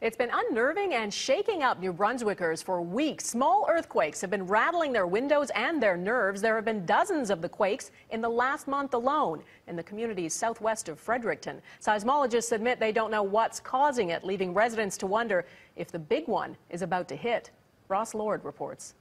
It's been unnerving and shaking up New Brunswickers for weeks. Small earthquakes have been rattling their windows and their nerves. There have been dozens of the quakes in the last month alone in the communities southwest of Fredericton. Seismologists admit they don't know what's causing it, leaving residents to wonder if the big one is about to hit. Ross Lord reports.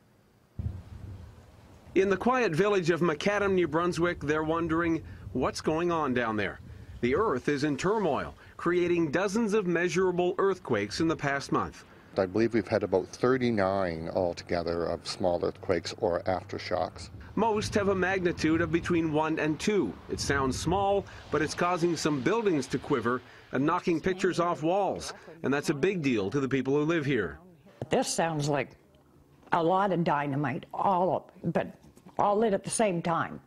In the quiet village of Macadam, New Brunswick, they're wondering what's going on down there. The earth is in turmoil, creating dozens of measurable earthquakes in the past month. I believe we've had about 39 altogether of small earthquakes or aftershocks. Most have a magnitude of between 1 and 2. It sounds small, but it's causing some buildings to quiver and knocking pictures off walls. And that's a big deal to the people who live here. This sounds like a lot of dynamite, but all lit at the same time.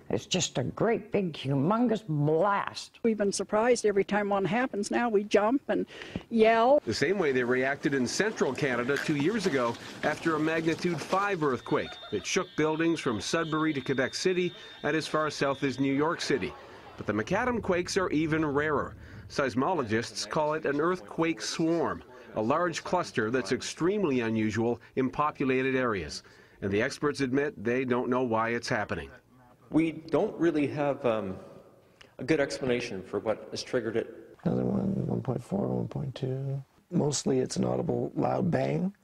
It's just a great big humongous blast. We've been surprised every time one happens. Now we jump and yell. The same way they reacted in central Canada 2 years ago after a magnitude 5 earthquake that shook buildings from Sudbury to Quebec City and as far south as New York City. But the Macadam quakes are even rarer. Seismologists call it an earthquake swarm, a large cluster that's extremely unusual in populated areas. And the experts admit they don't know why it's happening. We don't really have a good explanation for what has triggered it. Another one, 1.4, 1.2. Mostly it's an audible loud bang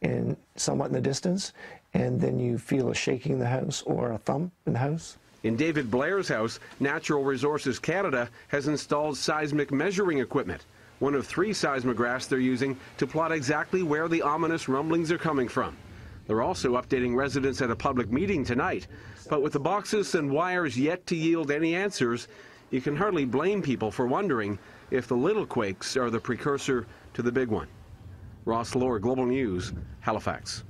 and somewhat in the distance, and then you feel a shaking in the house or a thump in the house. In David Blair's house, Natural Resources Canada has installed seismic measuring equipment, one of 3 seismographs they're using to plot exactly where the ominous rumblings are coming from. They're also updating residents at a public meeting tonight. But with the boxes and wires yet to yield any answers, you can hardly blame people for wondering if the little quakes are the precursor to the big one. Ross Lord, Global News, Halifax.